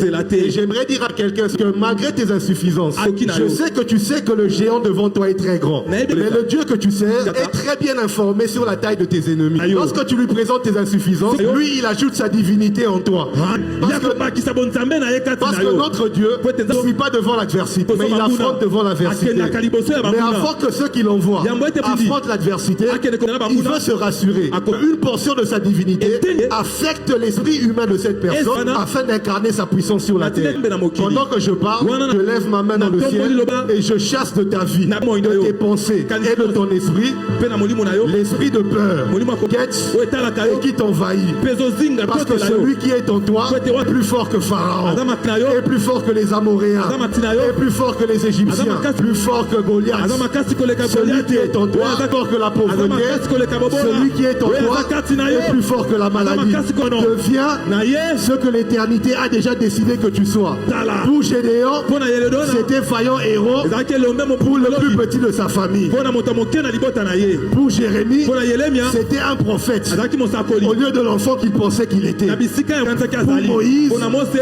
Et j'aimerais dire à quelqu'un que malgré tes insuffisances, je sais que le géant devant toi est très grand. Mais le Dieu que tu sers est très bien informé sur la taille de tes ennemis. Lorsque tu lui présentes tes insuffisances, lui il ajoute sa divinité en toi. Parce que notre Dieu ne fuit pas devant l'adversité, mais il affronte devant l'adversité. Mais avant que ceux qui l'envoient affrontent l'adversité, il veut se rassurer qu'une portion de sa divinité affecte l'esprit humain de cette personne afin d'incarner sa puissance sur la terre. Pendant que je parle, je lève ma main dans le ciel et je chasse de ta vie, de tes pensées et de ton esprit l'esprit de peur et qui t'envahit. Parce que celui qui est en toi est plus fort que Pharaon, est plus fort que les Amoréens, est plus fort que les Égyptiens, plus fort que Goliath. Celui qui est en toi est plus fort que la pauvreté. Celui qui est en toi est plus fort que la maladie. Deviens ce que l'éternité a déjà décidé que tu sois. Pour Gédéon, c'était vaillant héros pour le plus petit de sa famille. Pour Jérémie, c'était un prophète au lieu de l'enfant qu'il pensait qu'il était. Pour Moïse,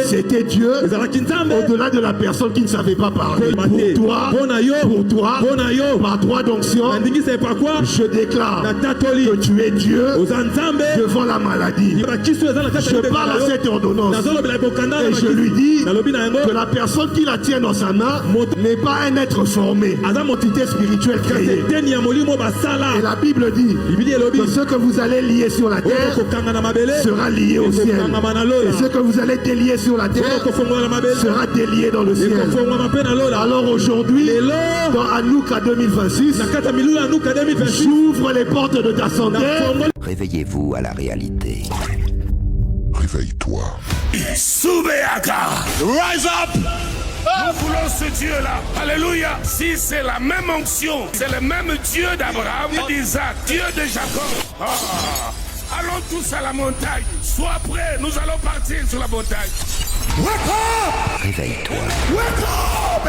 c'était Dieu au-delà de la personne qui ne savait pas parler. Pour toi, par droit d'onction, je déclare que tu es Dieu devant la maladie. Je parle à cette ordonnance et je lui dis que la personne qui la tient dans sa main n'est pas un être formé, une entité spirituelle créée. Et la Bible dit que ce que vous allez lier sur la terre sera lié au ciel. Et ce que vous allez délier sur la terre sera délié dans le ciel. Alors aujourd'hui, dans Hanouka 2026, j'ouvre les portes de ta santé. Réveillez-vous à la réalité. Réveille-toi. Soubeaka, rise up. Nous voulons ce Dieu-là. Alléluia. Si c'est la même onction, c'est le même Dieu d'Abraham, d'Isaac, Dieu de Jacob. Allons tous à la montagne. Sois prêts, nous allons partir sur la montagne. Wake up! Réveille-toi. Wake up!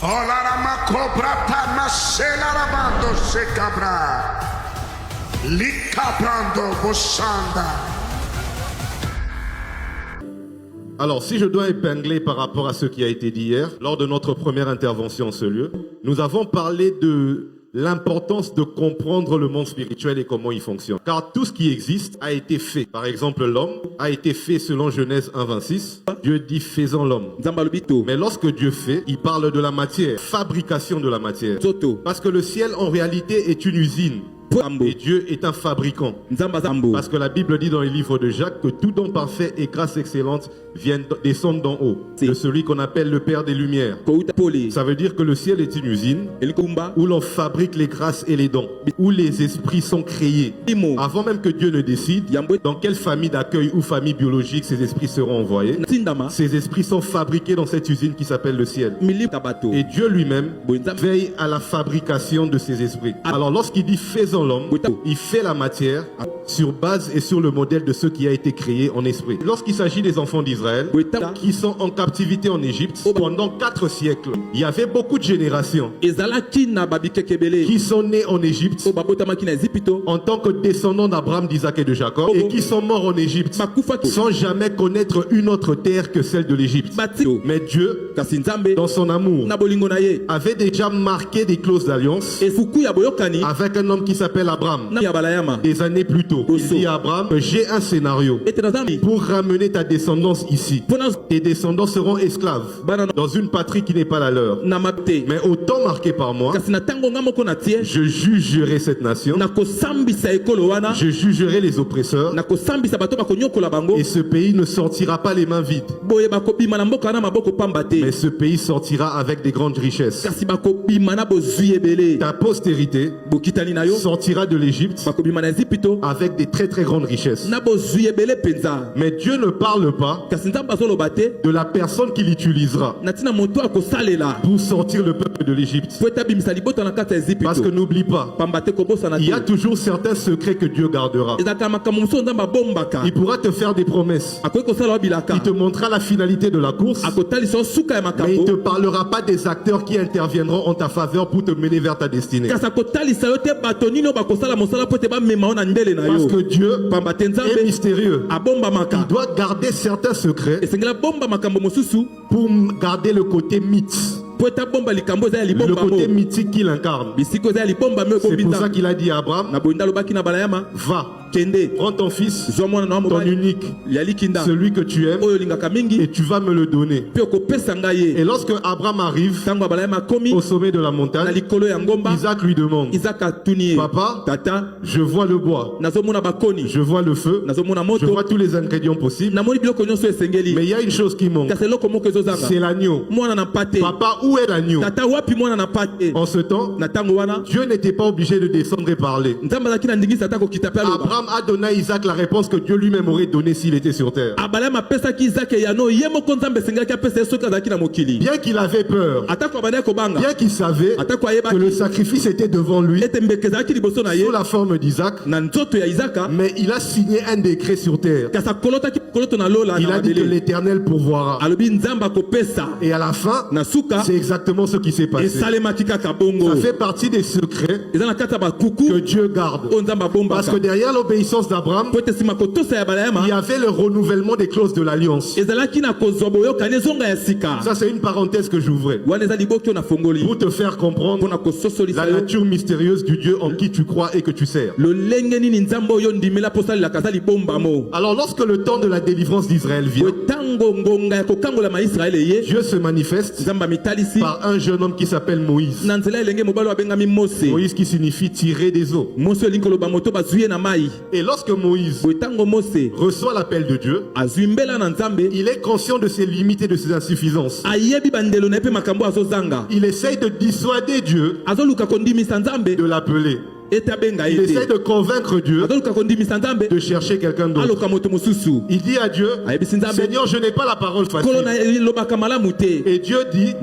Oh la rama cobra tana shela rabando shekabra. Likabrando boshanda. Alors, si je dois épingler par rapport à ce qui a été dit hier, lors de notre première intervention en ce lieu, nous avons parlé de l'importance de comprendre le monde spirituel et comment il fonctionne. Car tout ce qui existe a été fait. Par exemple, l'homme a été fait selon Genèse 1:26. Dieu dit faisons l'homme. Mais lorsque Dieu fait, il parle de la matière, fabrication de la matière. Parce que le ciel en réalité est une usine. Et Dieu est un fabricant. Parce que la Bible dit dans les livres de Jacques que tout don parfait et grâce excellente descendent d'en haut, de celui qu'on appelle le Père des Lumières. Ça veut dire que le ciel est une usine où l'on fabrique les grâces et les dons, où les esprits sont créés. Avant même que Dieu ne décide dans quelle famille d'accueil ou famille biologique ces esprits seront envoyés, ces esprits sont fabriqués dans cette usine qui s'appelle le ciel. Et Dieu lui-même veille à la fabrication de ces esprits. Alors lorsqu'il dit faisons l'homme, il fait la matière sur base et sur le modèle de ce qui a été créé en esprit. Lorsqu'il s'agit des enfants d'Israël qui sont en captivité en Égypte pendant 4 siècles, il y avait beaucoup de générations qui sont nées en Égypte en tant que descendants d'Abraham, d'Isaac et de Jacob et qui sont morts en Égypte sans jamais connaître une autre terre que celle de l'Égypte. Mais Dieu, dans son amour, avait déjà marqué des clauses d'alliance avec un homme qui s'appelle Abraham. Des années plus tôt, il dit à Abraham, j'ai un scénario pour ramener ta descendance ici. Tes descendants seront esclaves dans une patrie qui n'est pas la leur. Mais au temps marqué par moi, je jugerai cette nation, je jugerai les oppresseurs, et ce pays ne sortira pas les mains vides, mais ce pays sortira avec des grandes richesses. Ta postérité sortira de l'Égypte avec des très très grandes richesses. Mais Dieu ne parle pas de la personne qu'il utilisera pour sortir le peuple de l'Égypte. Parce que n'oublie pas, il y a toujours certains secrets que Dieu gardera. Il pourra te faire des promesses. Il te montrera la finalité de la course. Mais il ne te parlera pas des acteurs qui interviendront en ta faveur pour te mener vers ta destinée. Parce que Dieu est mystérieux. Il doit garder certains secrets pour garder le côté mythe. Le côté mythique qu'il incarne. C'est pour ça qu'il a dit à Abraham, va, prends ton fils, ton unique, celui que tu aimes, et tu vas me le donner. Et lorsque Abraham arrive au sommet de la montagne, Isaac lui demande, papa, je vois le bois, je vois le feu, je vois tous les ingrédients possibles, mais il y a une chose qui manque, c'est l'agneau. Papa, où est l'agneau? En ce temps, Dieu n'était pas obligé de descendre et parler. Abraham a donné à Isaac la réponse que Dieu lui-même aurait donnée s'il était sur terre. Bien qu'il avait peur, bien qu'il savait que le sacrifice était devant lui, sous la forme d'Isaac, mais il a signé un décret sur terre. Il a dit que l'Éternel pourvoira. Et à la fin, c'est exactement ce qui s'est passé. Ça fait partie des secrets que Dieu garde. Parce que derrière l'obéissance d'Abraham, il y avait le renouvellement des clauses de l'alliance. Ça, c'est une parenthèse que j'ouvrais pour te faire comprendre la nature mystérieuse du Dieu en qui tu crois et que tu sers. Alors, lorsque le temps de la délivrance d'Israël vient, Dieu se manifeste par un jeune homme qui s'appelle Moïse. Moïse qui signifie tirer des eaux. Et lorsque Moïse reçoit l'appel de Dieu, il est conscient de ses limites et de ses insuffisances. Il essaye de dissuader Dieu de l'appeler. Il essaie de convaincre Dieu de chercher quelqu'un d'autre. Il dit à Dieu, Seigneur, je n'ai pas la parole facile. Et Dieu dit,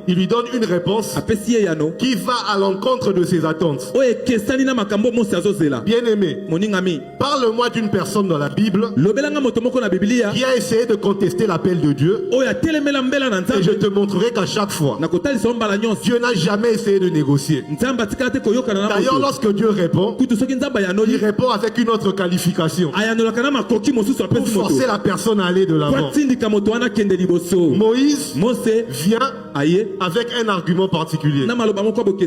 il lui donne une réponse qui va à l'encontre de ses attentes. Bien-aimé, parle-moi d'une personne dans la Bible qui a essayé de contester l'appel de Dieu, et je te montrerai qu'à chaque fois, Dieu n'a jamais essayé de négocier. D'ailleurs, lorsque Dieu répond, il répond avec une autre qualification pour forcer la personne à aller de l'avant. Moïse vient avec un argument particulier.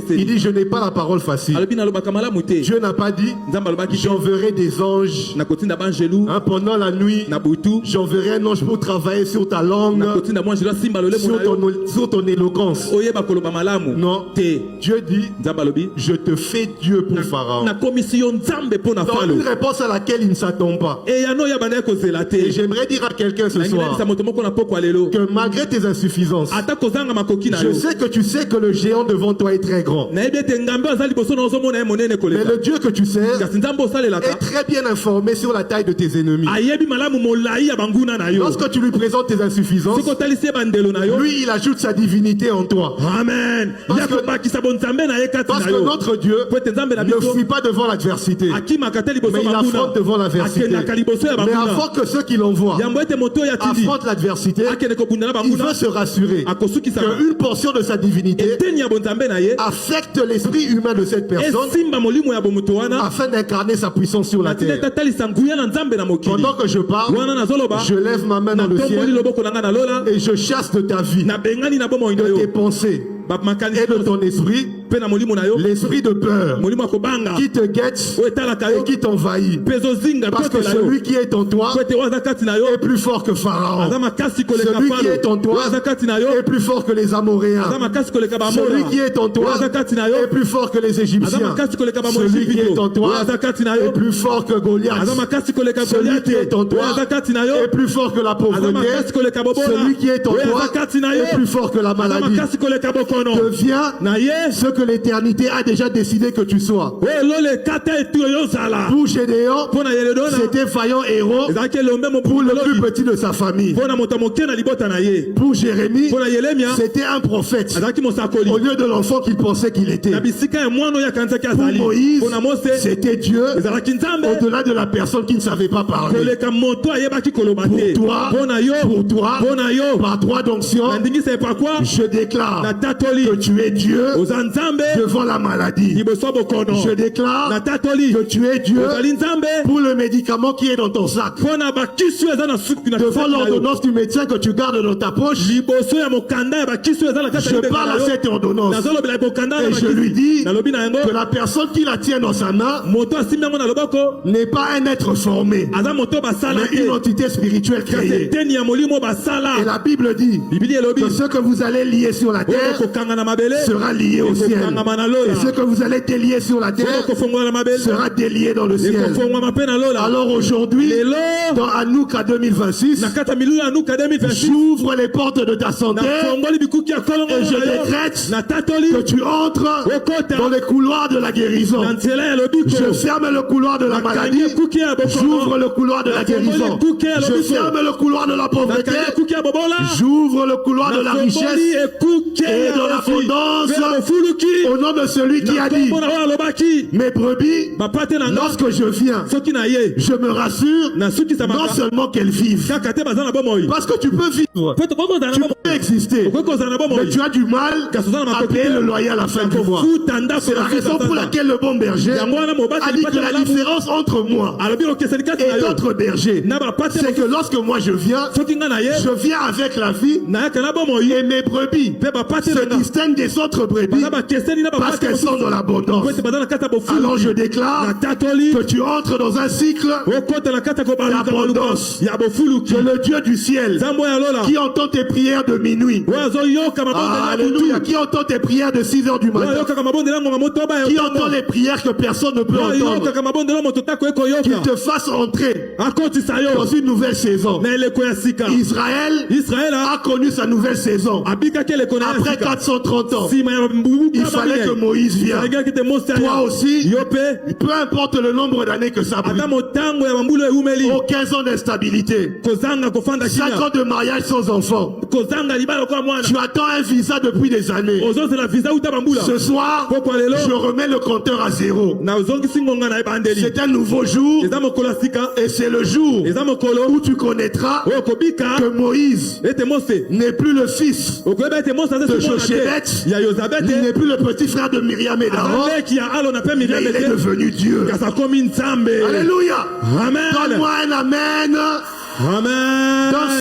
Il dit, je n'ai pas la parole facile. Dieu n'a pas dit, j'enverrai des anges pendant la nuit, j'enverrai un ange pour travailler sur ta langue, sur ton éloquence. Non, Dieu dit, je te fais Dieu pour Pharaon. Donc une réponse à laquelle il ne s'attend pas. Et j'aimerais dire à quelqu'un ce soir que malgré tes insuffisances, je sais que tu sais que le géant devant toi est très grand. Mais le Dieu que tu sers est très bien informé sur la taille de tes ennemis. Lorsque tu lui présentes tes insuffisances, lui il ajoute sa divinité en toi. Amen. Parce que notre Dieu ne fuit pas devant l'adversité, mais il affronte devant l'adversité. Mais avant que ceux qui l'envoient affrontent l'adversité, il veut se rassurer qu'une portion de sa divinité affecte l'esprit humain de cette personne afin d'incarner sa puissance sur la terre. Pendant que je parle, je lève ma main dans le ciel et je chasse de ta vie, de tes pensées et de ton esprit, l'esprit de peur qui te guette et qui t'envahit. Parce que celui qui est en toi est plus fort que Pharaon. Celui qui est en toi est plus fort que les Amoréens. Celui qui est en toi est plus fort que les Égyptiens. Celui qui est en toi est plus fort que Goliath. Celui qui est en toi est plus fort que la pauvreté. Celui qui est en toi est plus fort que la maladie. Deviens ce que que l'éternité a déjà décidé que tu sois. Pour Gédéon, c'était vaillant héros pour le plus petit de sa famille. Pour Jérémie, c'était un prophète au lieu de l'enfant qu'il pensait qu'il était. Pour Moïse, c'était Dieu au-delà de la personne qui ne savait pas parler. Pour toi, par droit d'onction, je déclare que tu es Dieu devant la maladie. Je déclare que tu es Dieu pour le médicament qui est dans ton sac. Devant l'ordonnance du médecin que tu gardes dans ta poche, je parle à cette ordonnance et je lui dis que la personne qui la tient dans sa main n'est pas un être formé, mais une entité spirituelle créée. Et la Bible dit que ce que vous allez lier sur la terre sera lié au ciel. Et ce que vous allez délier sur la terre sera délié dans le ciel. Alors aujourd'hui, dans Hanouka 2026, j'ouvre les portes de ta santé et je décrète que tu entres dans les couloirs de la guérison. Je ferme le couloir de la maladie, j'ouvre le couloir de la guérison. Je ferme le couloir de la pauvreté, j'ouvre le couloir de la richesse et de l'abondance au nom de celui qui a dit: mes brebis, lorsque je viens, je me rassure non seulement qu'elles vivent, parce que tu peux vivre, tu peux exister, mais tu as du mal à payer le loyer à la fin du mois. C'est la raison pour laquelle le bon berger a dit que la différence entre moi et d'autres bergers, c'est que lorsque moi je viens avec la vie, et mes brebis se distinguent des autres brebis parce qu'elles sont dans l'abondance. Alors je déclare que tu entres dans un cycle d'abondance. Que le Dieu du ciel, qui entend tes prières de minuit, alléluia, qui entend tes prières de 6 heures du matin, qui entend les prières que personne ne peut entendre, qu'il te fasse entrer dans une nouvelle saison. Israël a connu sa nouvelle saison après 430 ans. Il fallait que Moïse vienne. Toi aussi, peu importe le nombre d'années que ça brûle, 15 ans d'instabilité, 5 ans de mariage sans enfant, tu attends un visa depuis des années. Ce soir, je remets le compteur à zéro. C'est un nouveau jour et c'est le jour où tu connaîtras que Moïse n'est plus le fils de Jochebed, il n'est plus le petit frère de Myriam et d'Aaron, mais il est devenu Dieu. Alléluia. Donne-moi un amen. Dans